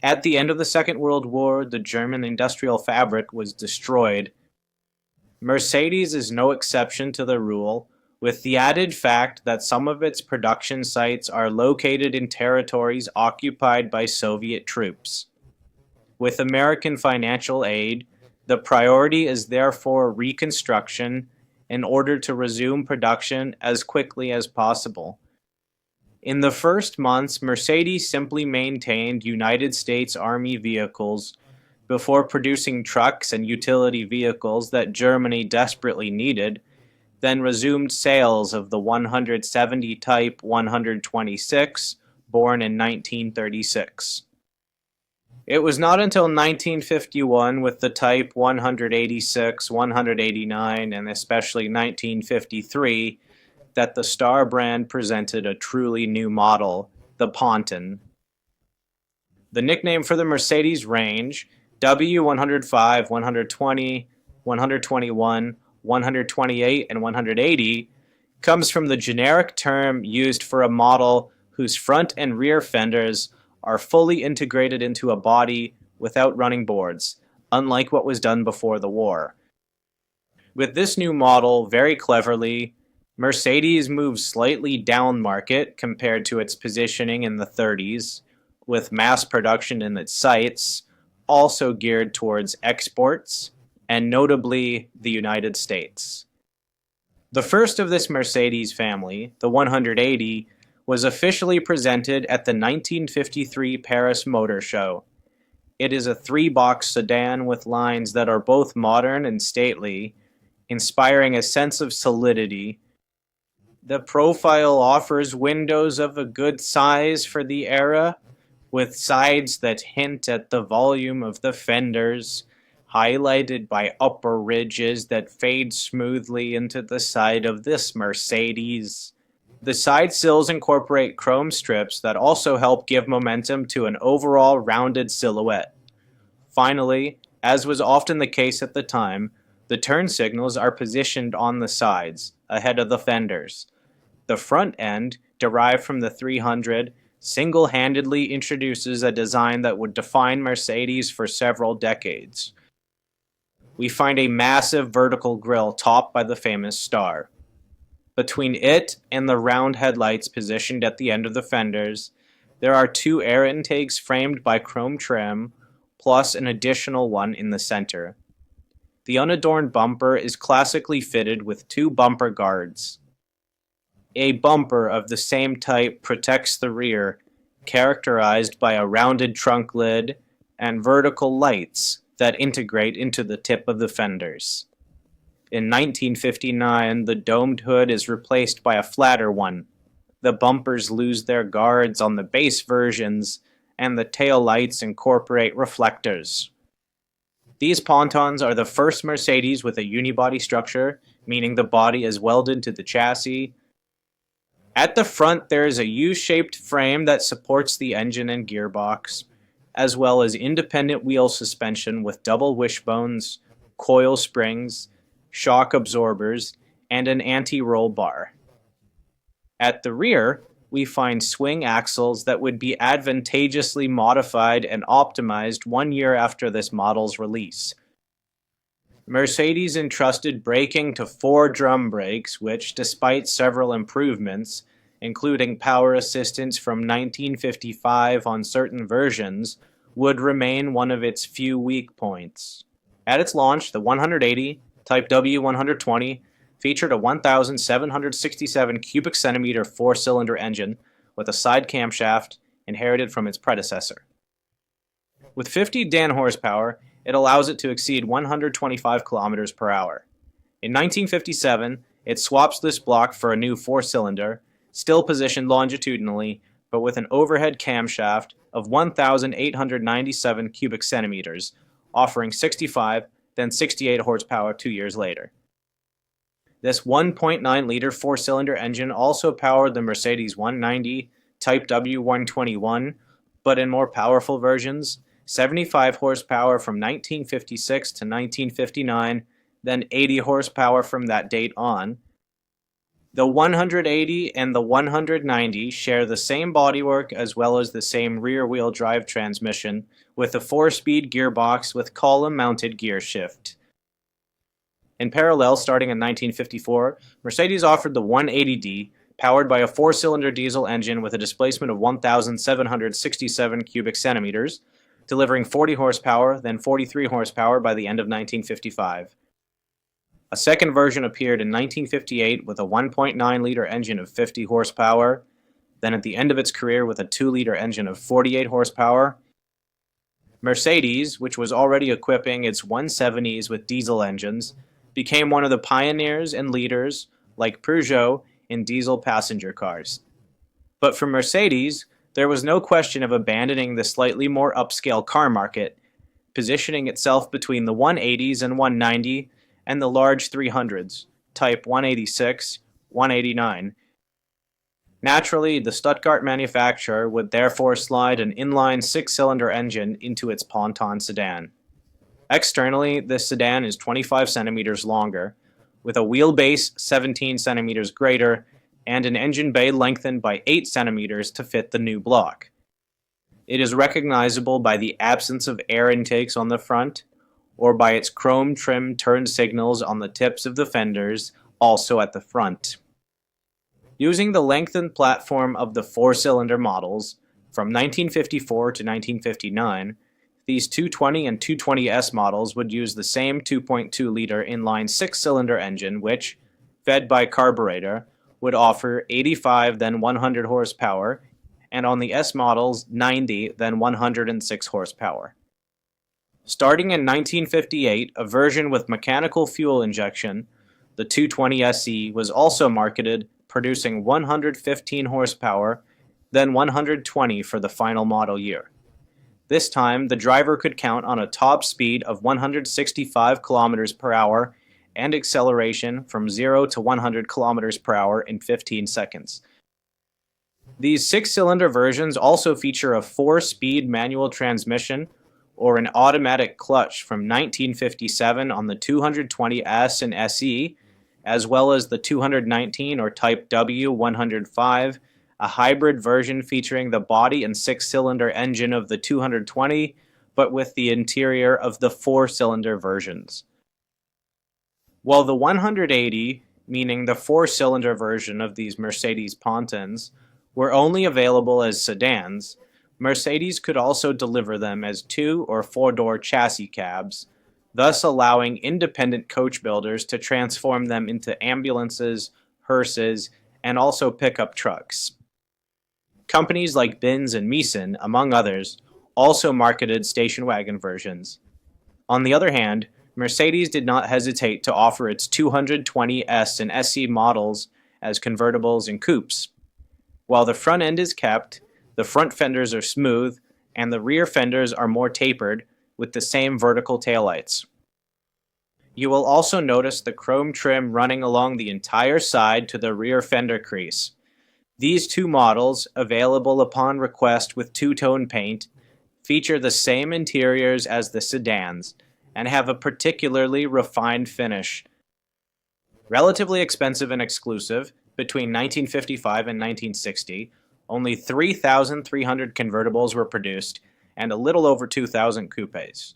At the end of the Second World War, the German industrial fabric was destroyed. Mercedes is no exception to the rule, with the added fact that some of its production sites are located in territories occupied by Soviet troops. With American financial aid, the priority is therefore reconstruction in order to resume production as quickly as possible. In the first months, Mercedes simply maintained United States Army vehicles before producing trucks and utility vehicles that Germany desperately needed, then resumed sales of the 170 Type 126, born in 1936. It was not until 1951 with the Type 186, 189, and especially 1953 that the Star brand presented a truly new model, the Ponton. The nickname for the Mercedes range, W105, 120, 121, 128, and 180, comes from the generic term used for a model whose front and rear fenders are fully integrated into a body without running boards, unlike what was done before the war. With this new model, very cleverly, Mercedes moves slightly down market compared to its positioning in the 30s, with mass production in its sights, also geared towards exports, and notably the United States. The first of this Mercedes family, the 180, was officially presented at the 1953 Paris Motor Show. It is a three-box sedan with lines that are both modern and stately, inspiring a sense of solidity. The profile offers windows of a good size for the era, with sides that hint at the volume of the fenders, highlighted by upper ridges that fade smoothly into the side of this Mercedes. The side sills incorporate chrome strips that also help give momentum to an overall rounded silhouette. Finally, as was often the case at the time, the turn signals are positioned on the sides, ahead of the fenders. The front end, derived from the 300, single-handedly introduces a design that would define Mercedes for several decades. We find a massive vertical grille topped by the famous star. Between it and the round headlights positioned at the end of the fenders, there are two air intakes framed by chrome trim, plus an additional one in the center. The unadorned bumper is classically fitted with two bumper guards. A bumper of the same type protects the rear, characterized by a rounded trunk lid and vertical lights that integrate into the tip of the fenders. In 1959, the domed hood is replaced by a flatter one. The bumpers lose their guards on the base versions, and the tail lights incorporate reflectors. These Pontons are the first Mercedes with a unibody structure, meaning the body is welded to the chassis. At the front, there is a U-shaped frame that supports the engine and gearbox, as well as independent wheel suspension with double wishbones, coil springs, shock absorbers, and an anti-roll bar. At the rear, we find swing axles that would be advantageously modified and optimized 1 year after this model's release. Mercedes entrusted braking to 4 drum brakes, which, despite several improvements, including power assistance from 1955 on certain versions, would remain one of its few weak points. At its launch, the 180, Type W120, featured a 1,767 cubic centimeter 4-cylinder engine with a side camshaft inherited from its predecessor. With 50 Dan horsepower, it allows it to exceed 125 kilometers per hour. In 1957, it swaps this block for a new 4-cylinder, still positioned longitudinally, but with an overhead camshaft of 1,897 cubic centimeters, offering 65, then 68 horsepower 2 years later. This 1.9-liter 4-cylinder engine also powered the Mercedes 190, Type W121, but in more powerful versions, 75 horsepower from 1956 to 1959, then 80 horsepower from that date on. The 180 and the 190 share the same bodywork as well as the same rear-wheel drive transmission, with a 4-speed gearbox with column-mounted gear shift. In parallel, starting in 1954, Mercedes offered the 180D, powered by a 4-cylinder diesel engine with a displacement of 1,767 cubic centimeters, delivering 40 horsepower, then 43 horsepower by the end of 1955. A second version appeared in 1958 with a 1.9-liter engine of 50 horsepower, then at the end of its career with a 2-liter engine of 48 horsepower. Mercedes, which was already equipping its 170s with diesel engines, became one of the pioneers and leaders, like Peugeot, in diesel passenger cars. But for Mercedes, there was no question of abandoning the slightly more upscale car market, positioning itself between the 180s and 190 and the large 300s, type 186, 189. Naturally, the Stuttgart manufacturer would therefore slide an inline 6-cylinder engine into its Ponton sedan. Externally, this sedan is 25 centimeters longer, with a wheelbase 17 centimeters greater and an engine bay lengthened by 8 centimeters to fit the new block. It is recognizable by the absence of air intakes on the front, or by its chrome trim turn signals on the tips of the fenders, also at the front. Using the lengthened platform of the 4-cylinder models, from 1954 to 1959, these 220 and 220S models would use the same 2.2-liter inline 6-cylinder engine which, fed by carburetor, would offer 85 then 100 horsepower, and on the S models 90 then 106 horsepower. Starting in 1958, a version with mechanical fuel injection, the 220 SE, was also marketed, producing 115 horsepower, then 120 for the final model year. This time, the driver could count on a top speed of 165 km per hour and acceleration from 0 to 100 km per hour in 15 seconds. These 6-cylinder versions also feature a 4-speed manual transmission or an automatic clutch from 1957 on the 220S and SE, as well as the 219 or Type W 105, a hybrid version featuring the body and 6-cylinder engine of the 220, but with the interior of the 4-cylinder versions. While the 180, meaning the 4-cylinder version of these Mercedes Pontons, were only available as sedans, Mercedes could also deliver them as 2- or 4-door chassis cabs, thus allowing independent coach builders to transform them into ambulances, hearses, and also pickup trucks. Companies like Benz and Meeson, among others, also marketed station wagon versions. On the other hand, Mercedes did not hesitate to offer its 220S and SE models as convertibles and coupes. While the front end is kept, the front fenders are smooth, and the rear fenders are more tapered, with the same vertical taillights. You will also notice the chrome trim running along the entire side to the rear fender crease. These two models, available upon request with two-tone paint, feature the same interiors as the sedans, and have a particularly refined finish. Relatively expensive and exclusive, between 1955 and 1960, only 3,300 convertibles were produced, and a little over 2,000 coupés.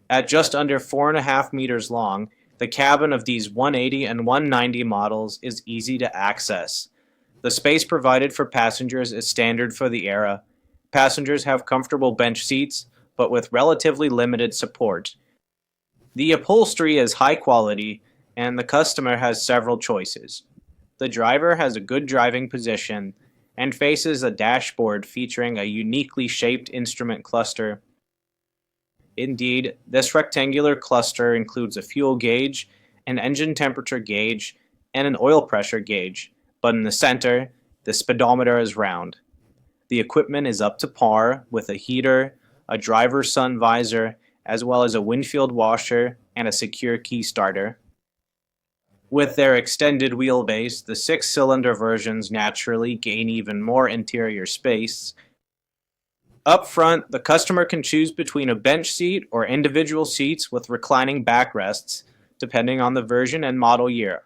At just under 4.5 meters long, the cabin of these 180 and 190 models is easy to access. The space provided for passengers is standard for the era. Passengers have comfortable bench seats, but with relatively limited support. The upholstery is high quality, and the customer has several choices. The driver has a good driving position and faces a dashboard featuring a uniquely shaped instrument cluster. Indeed, this rectangular cluster includes a fuel gauge, an engine temperature gauge, and an oil pressure gauge, but in the center, the speedometer is round. The equipment is up to par with a heater, a driver's sun visor, as well as a windshield washer and a secure key starter. With their extended wheelbase, the 6-cylinder versions naturally gain even more interior space. Up front, the customer can choose between a bench seat or individual seats with reclining backrests, depending on the version and model year.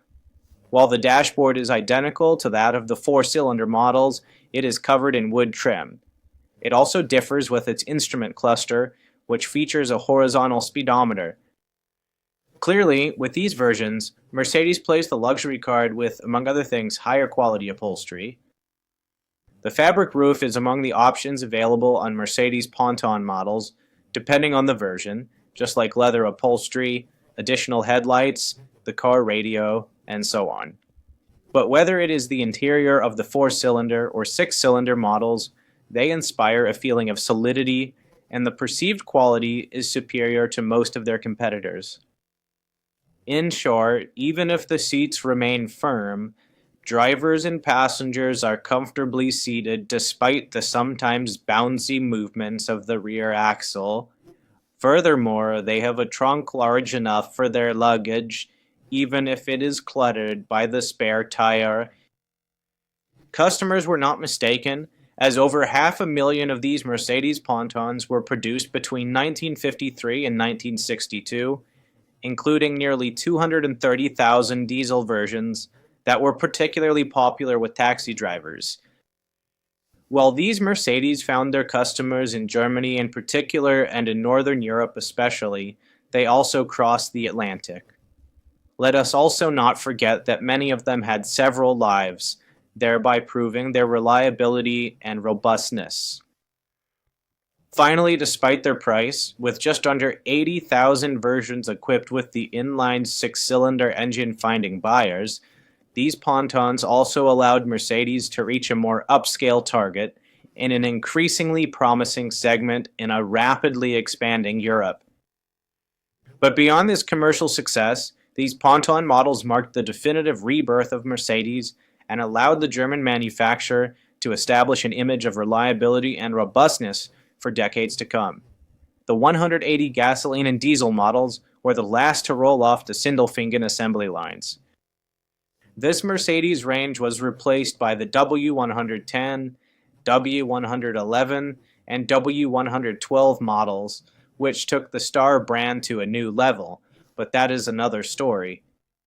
While the dashboard is identical to that of the four-cylinder models, it is covered in wood trim. It also differs with its instrument cluster, which features a horizontal speedometer. Clearly, with these versions, Mercedes plays the luxury card with, among other things, higher quality upholstery. The fabric roof is among the options available on Mercedes Ponton models, depending on the version, just like leather upholstery, additional headlights, the car radio, and so on. But whether it is the interior of the four-cylinder or six-cylinder models, they inspire a feeling of solidity, and the perceived quality is superior to most of their competitors. In short, even if the seats remain firm, drivers and passengers are comfortably seated despite the sometimes bouncy movements of the rear axle. Furthermore, they have a trunk large enough for their luggage, even if it is cluttered by the spare tire. Customers were not mistaken, as over 500,000 of these Mercedes Pontons were produced between 1953 and 1962, including nearly 230,000 diesel versions that were particularly popular with taxi drivers. While these Mercedes found their customers in Germany in particular and in Northern Europe especially, they also crossed the Atlantic. Let us also not forget that many of them had several lives, thereby proving their reliability and robustness. Finally, despite their price, with just under 80,000 versions equipped with the inline six-cylinder engine finding buyers, these Pontons also allowed Mercedes to reach a more upscale target in an increasingly promising segment in a rapidly expanding Europe. But beyond this commercial success, these Ponton models marked the definitive rebirth of Mercedes and allowed the German manufacturer to establish an image of reliability and robustness for decades to come. The 180 gasoline and diesel models were the last to roll off the Sindelfingen assembly lines. This Mercedes range was replaced by the W110, W111, and W112 models, which took the Star brand to a new level, but that is another story.